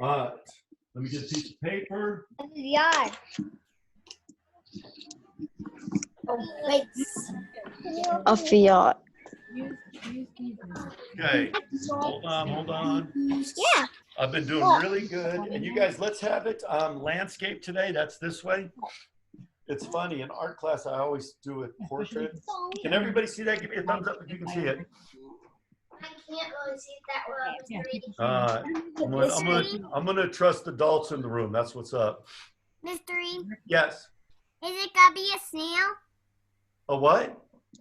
Let me get a piece of paper. Yard. A Fiat. Okay, hold on. Yeah. I've been doing really good. And you guys, let's have it landscape today. That's this way. It's funny, in art class, I always do a portrait. Can everybody see that? Give me a thumbs up if you can see it. I can't really see it that well. I'm gonna trust adults in the room. That's what's up. Mystery. Yes. Is it gonna be a snail? A what?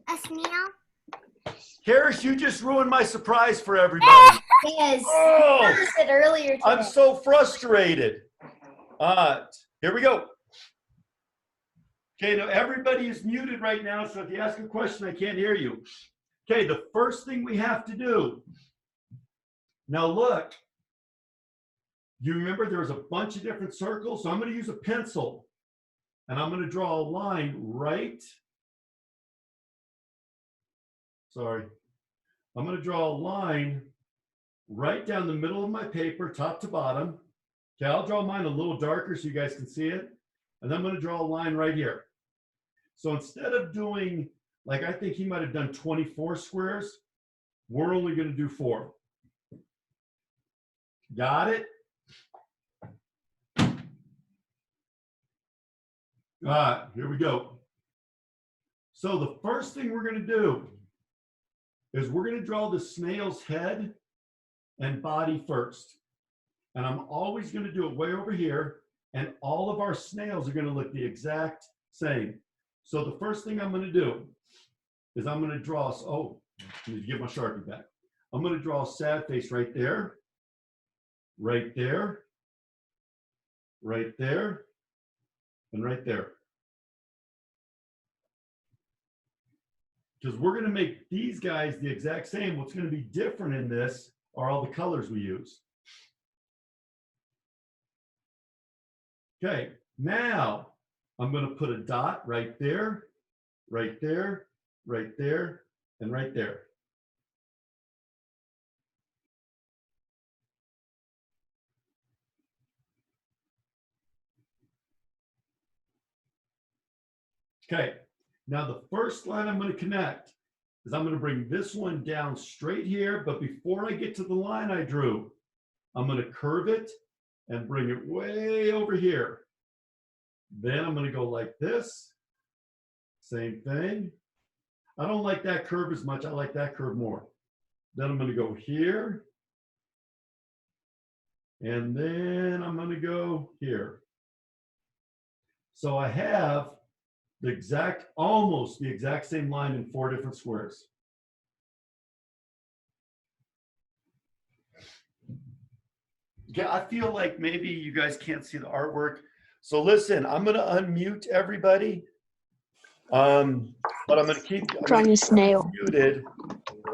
A snail? Harris, you just ruined my surprise for everybody. Yes. Oh, I said earlier today. I'm so frustrated. Here we go. Okay, now everybody is muted right now, so if you ask a question, I can't hear you. Okay, the first thing we have to do. Now look, you remember there was a bunch of different circles, so I'm going to use a pencil, and I'm going to draw a line right. Sorry. I'm going to draw a line right down the middle of my paper, top to bottom. Okay, I'll draw mine a little darker so you guys can see it. And then I'm going to draw a line right here. So instead of doing, like I think he might have done 24 squares, we're only going to do 4. Got it? All right, here we go. So the first thing we're going to do is we're going to draw the snail's head and body first. And I'm always going to do it way over here. And all of our snails are going to look the exact same. So the first thing I'm going to do is I'm going to draw, I need to get my Sharpie back. I'm going to draw a sad face right there, right there, right there, and right there. Because we're going to make these guys the exact same. What's going to be different in this are all the colors we use. Okay, now I'm going to put a dot right there, right there, right there, and right there. Okay, now the first line I'm going to connect is I'm going to bring this one down straight here, but before I get to the line I drew, I'm going to curve it and bring it way over here. Then I'm going to go like this. Same thing. I don't like that curve as much. I like that curve more. Then I'm going to go here. And then I'm going to go here. So I have the exact, almost the exact same line in 4 different squares. Okay, I feel like maybe you guys can't see the artwork. So listen, I'm going to unmute everybody. But I'm going to keep Drawing a snail. muted,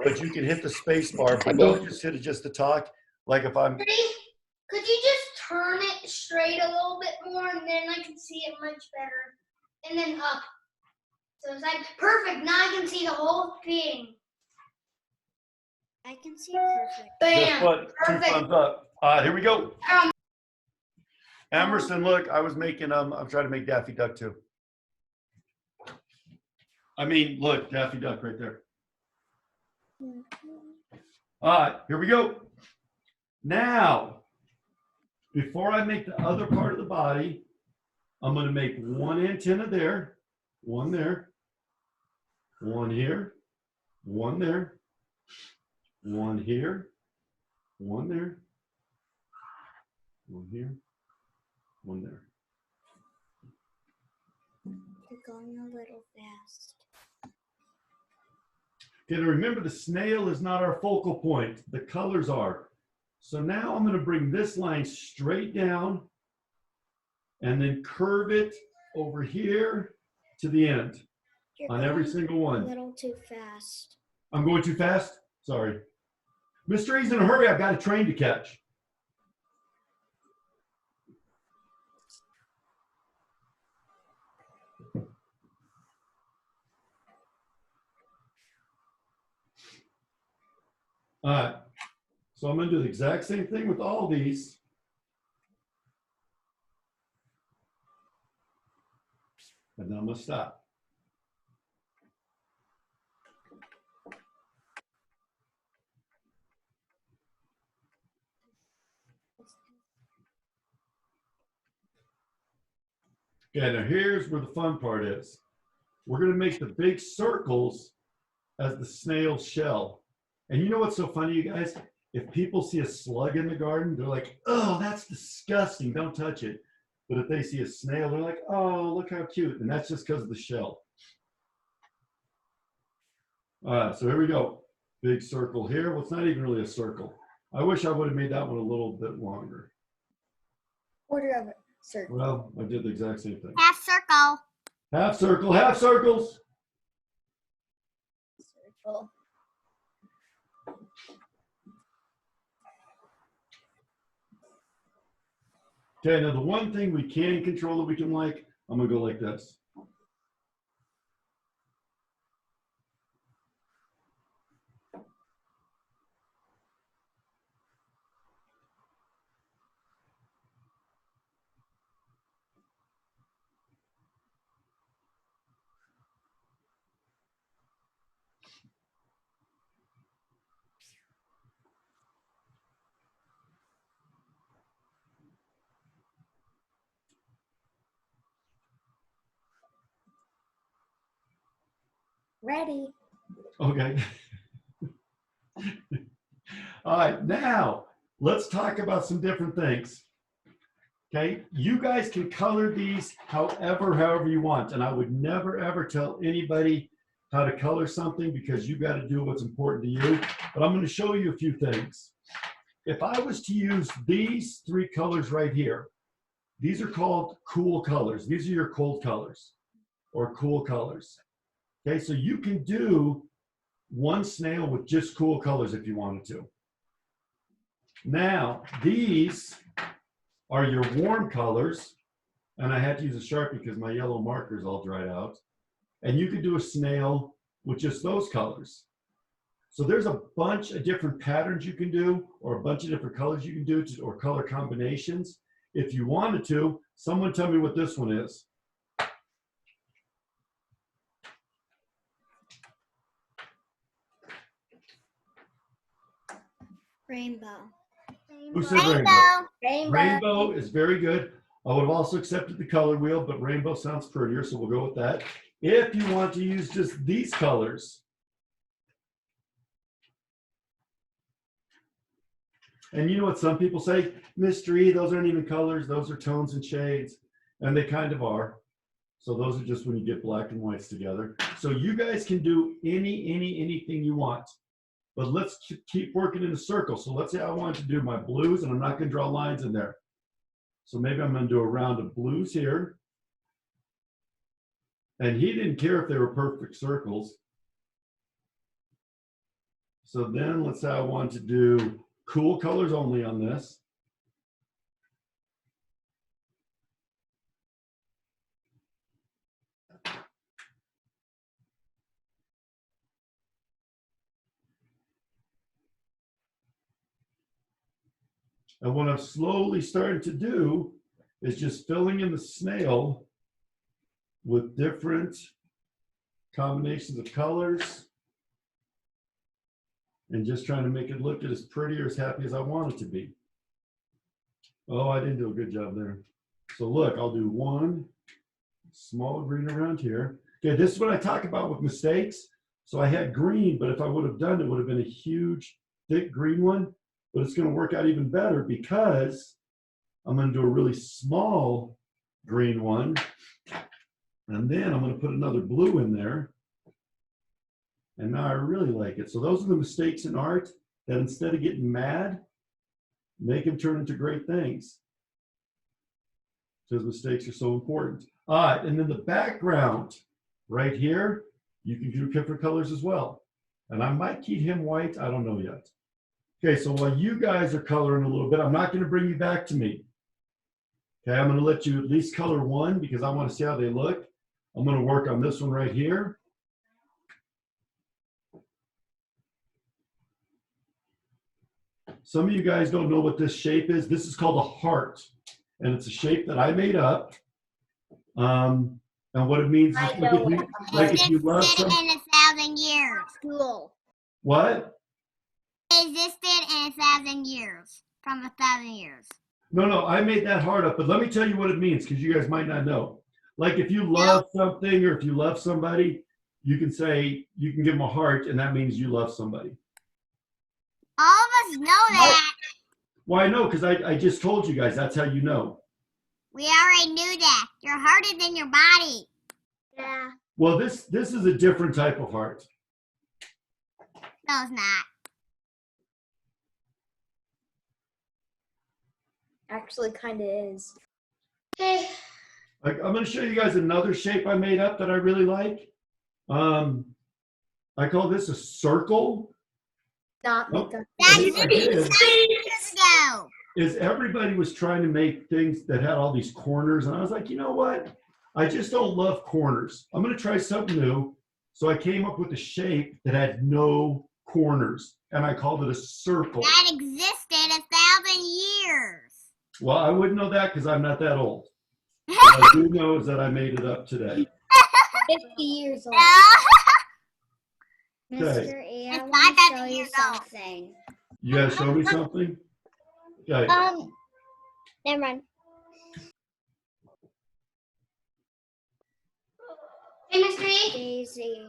but you can hit the space bar, but don't just hit it just to talk. Like if I'm... Could you just turn it straight a little bit more and then I can see it much better? And then up. So it's like, perfect, now I can see the whole thing. I can see perfect. Bam! What? Perfect. 2 thumbs up. Here we go. Emerson, look, I was making, I'm trying to make Daffy Duck too. I mean, look, Daffy Duck right there. All right, here we go. Now, before I make the other part of the body, I'm going to make 1 antenna there, 1 there, 1 here, 1 there, 1 here, 1 there, 1 here, 1 there. You're going a little fast. Okay, now remember the snail is not our focal point. The colors are. So now I'm going to bring this line straight down and then curve it over here to the end. You're on every single one. a little too fast. I'm going too fast? Sorry. Mr. E's in a hurry. I've got a train to catch. All right. So I'm going to do the exact same thing with all these. And then I'm gonna stop. Okay, now here's where the fun part is. We're gonna make the big circles as the snail shell. And you know what's so funny, you guys? If people see a slug in the garden, they're like, oh, that's disgusting, don't touch it. But if they see a snail, they're like, oh, look how cute. And that's just because of the shell. All right, so here we go. Big circle here. Well, it's not even really a circle. I wish I would have made that one a little bit longer. Order of it. Circle. Well, I did the exact same thing. Half circle. Half circle, half circles. Circle. Okay, now the one thing we can control that we can like, I'm gonna go like this. Ready. Okay. All right, now let's talk about some different things. Okay, you guys can color these however you want. And I would never ever tell anybody how to color something because you got to do what's important to you. But I'm going to show you a few things. If I was to use these three colors right here, these are called cool colors. These are your cold colors or cool colors. Okay, so you can do one snail with just cool colors if you wanted to. Now, these are your warm colors, and I had to use a Sharpie because my yellow marker is all dried out. And you could do a snail with just those colors. So there's a bunch of different patterns you can do, or a bunch of different colors you can do, or color combinations. If you wanted to, someone tell me what this one is. Rainbow. Who said rainbow? Rainbow. Rainbow is very good. I would have also accepted the color wheel, but rainbow sounds prettier, so we'll go with that. If you want to use just these colors, and you know what some people say, mystery, those aren't even colors, those are tones and shades, and they kind of are. So those are just when you get black and whites together. So you guys can do anything you want. But let's keep working in a circle. So let's say I want to do my blues, and I'm not going to draw lines in there. So maybe I'm going to do a round of blues here. And he didn't care if they were perfect circles. So then let's say I want to do cool colors only on this. And what I'm slowly starting to do is just filling in the snail with different combinations of colors and just trying to make it look as pretty or as happy as I want it to be. Oh, I didn't do a good job there. So look, I'll do one small green around here. Okay, this is what I talk about with mistakes. So I had green, but if I would have done it, would have been a huge, thick green one. But it's going to work out even better because I'm going to do a really small green one. And then I'm going to put another blue in there. And now I really like it. So those are the mistakes in art that instead of getting mad, make them turn into great things. Because mistakes are so important. All right, and then the background right here, you can do different colors as well. And I might keep him white, I don't know yet. Okay, so while you guys are coloring a little bit, I'm not going to bring you back to me. Okay, I'm going to let you at least color one because I want to see how they look. I'm going to work on this one right here. Some of you guys don't know what this shape is. This is called a heart, and it's a shape that I made up. And And what it means is I like know if you, like if you love Existed some, in 1,000 years. Cool. what? Existed in 1,000 years. From 1,000 years. No, I made that hard up, but let me tell you what it means because you guys might not know. Like if you love something or if you love somebody, you can say, you can give them a heart and that means you love somebody. All of us know that. Well, I know because I just told you guys, that's how you know. We already knew that. Your heart is in your body. Yeah. Well, this is a different type of heart. No, it's not. Actually, kind of is. Hey, Like, I'm going to show you guys another shape I made up that I really like. I call this a circle. Not Nope. make a. That's The idea is, 1,000 years ago. everybody was trying to make things that had all these corners, and I was like, you know what? I just don't love corners. I'm going to try something new. So I came up with a shape that had no corners, and I called it a circle. That existed 1,000 years. Well, I wouldn't know that because I'm not that old. What I do know is that I made it up today. 50 years old. Okay. Mr. E, I It's want not to that show you years old. something. You guys show me something? Okay. Never mind. hey, Mr. E, Daisy.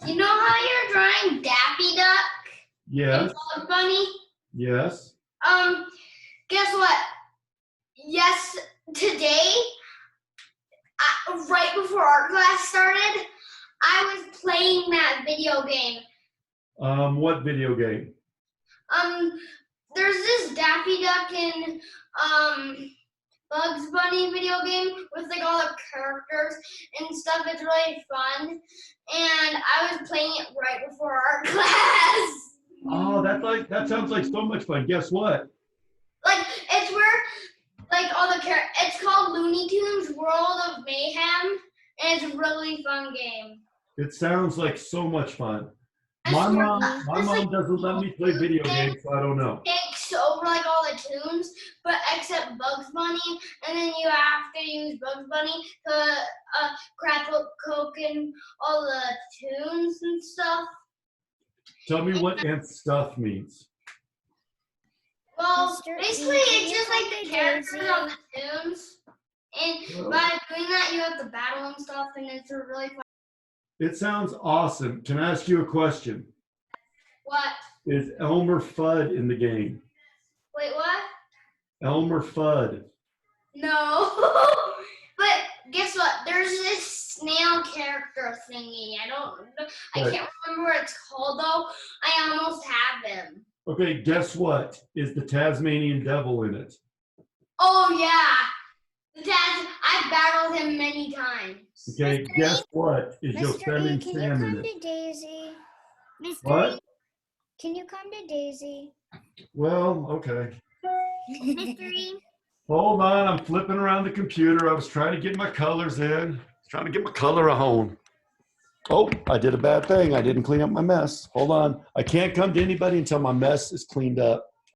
you know how you're drawing Daffy Duck Yes. and Bug Bunny? Yes. Guess what? Yes, today, right before art class started, I was playing that video game. What video game? There's this Daffy Duck and Bugs Bunny video game with like all the characters and stuff. It's really fun, and I was playing it right before art class. Oh, that sounds like so much fun. Guess what? Like it's where like all the it's called Looney Tunes World of Mayhem, and it's a really fun game. It sounds like so much fun. I My swear, mom it's like doesn't let me play video games, so I don't know. takes over like all the tunes, but except Bugs Bunny, and then you have to use Bugs Bunny to crap up Coke and all the tunes and stuff. Tell me what "and stuff" means. Well, Mr. E, basically can it's you just come like to the characters Daisy? on the tunes, and by doing that you have to battle and stuff, and it's a really fun. It sounds awesome. Can I ask you a question? What? Is Elmer Fudd in the game? Wait, what? Elmer Fudd. No. But guess what? There's this snail character thingy. I Right. can't remember what it's called though. I almost have him. Okay, guess what? Is the Tasmanian devil in it? Oh yeah. I've battled him many times. Okay, guess what? Is Mr. E, Yosemite can you Sam come in it? to Daisy? Mr. What? Can you come to Daisy? Well, okay. Mr. E. Hold on, I'm flipping around the computer. I was trying to get my colors in. Trying to get my color a home. Oh, I did a bad thing. I didn't clean up my mess. Hold on. I can't come to anybody until my mess is cleaned up.